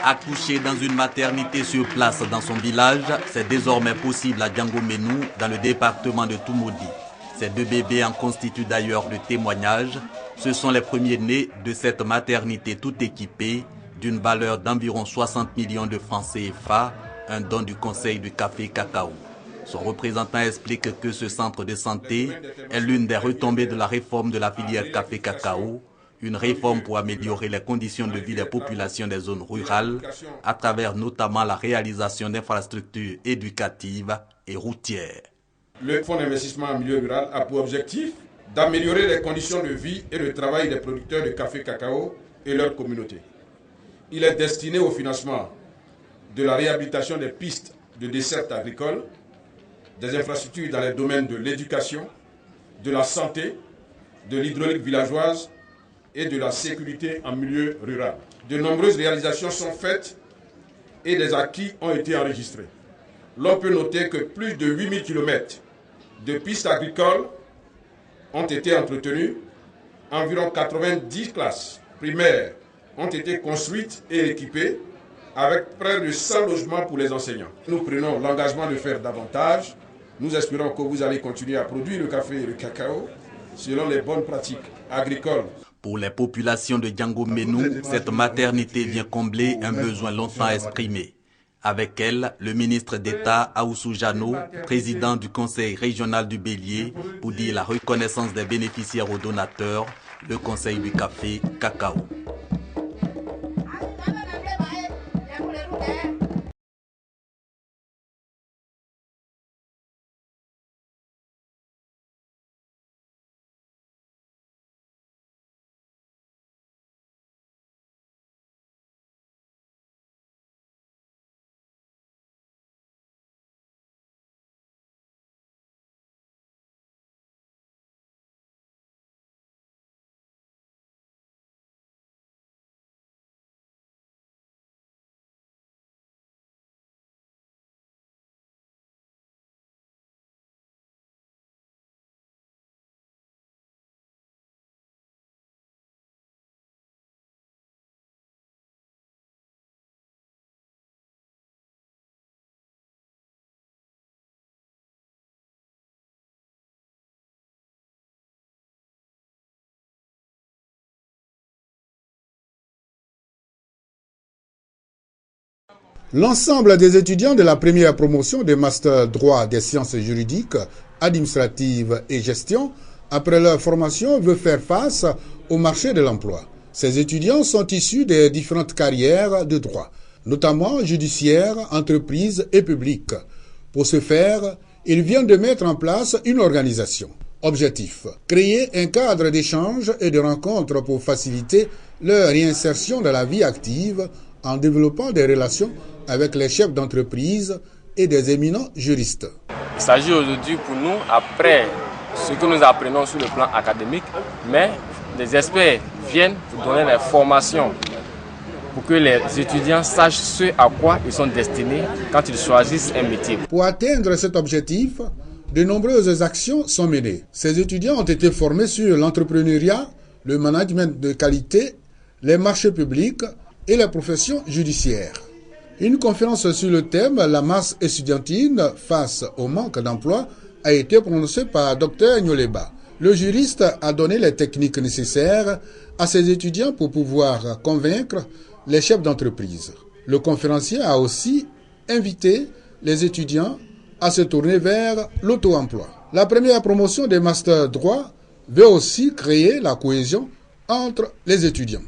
Accoucher dans une maternité sur place dans son village, c'est désormais possible à Diangoménou, dans le département de Toumoudi. Ces deux bébés en constituent d'ailleurs le témoignage. Ce sont les premiers-nés de cette maternité tout équipée, d'une valeur d'environ 60 millions de francs CFA, un don du Conseil du café cacao. Son représentant explique que ce centre de santé est l'une des retombées de la réforme de la filière café-cacao, une réforme pour améliorer les conditions de vie des populations des zones rurales, à travers notamment la réalisation d'infrastructures éducatives et routières. Le Fonds d'investissement en milieu rural a pour objectif d'améliorer les conditions de vie et de travail des producteurs de café-cacao et leur communauté. Il est destiné au financement de la réhabilitation des pistes de desserte agricole, des infrastructures dans les domaines de l'éducation, de la santé, de l'hydraulique villageoise et de la sécurité en milieu rural. De nombreuses réalisations sont faites et des acquis ont été enregistrés. L'on peut noter que plus de 8000 km de pistes agricoles ont été entretenues, environ 90 classes primaires ont été construites et équipées, avec près de 100 logements pour les enseignants. Nous prenons l'engagement de faire davantage. Nous espérons que vous allez continuer à produire le café et le cacao selon les bonnes pratiques agricoles. Pour les populations de Diangoménou, cette maternité vient combler un besoin longtemps exprimé. Avec elle, le ministre d'État Aoussou Jano, président du Conseil régional du Bélier, pour dire la reconnaissance des bénéficiaires aux donateurs, le Conseil du café cacao. L'ensemble des étudiants de la première promotion des masters droit des sciences juridiques, administratives et gestion, après leur formation, veut faire face au marché de l'emploi. Ces étudiants sont issus des différentes carrières de droit, notamment judiciaire, entreprise et publique. Pour ce faire, ils viennent de mettre en place une organisation. Objectif: créer un cadre d'échange et de rencontres pour faciliter leur réinsertion dans la vie active en développant des relations avec les chefs d'entreprise et des éminents juristes. Il s'agit aujourd'hui pour nous, après ce que nous apprenons sur le plan académique, mais des experts viennent pour donner des formations pour que les étudiants sachent ce à quoi ils sont destinés quand ils choisissent un métier. Pour atteindre cet objectif, de nombreuses actions sont menées. Ces étudiants ont été formés sur l'entrepreneuriat, le management de qualité, les marchés publics et les professions judiciaires. Une conférence sur le thème « La masse estudiantine face au manque d'emploi » a été prononcée par Dr Nyoleba. Le juriste a donné les techniques nécessaires à ses étudiants pour pouvoir convaincre les chefs d'entreprise. Le conférencier a aussi invité les étudiants à se tourner vers l'auto-emploi. La première promotion des masters droit veut aussi créer la cohésion entre les étudiants.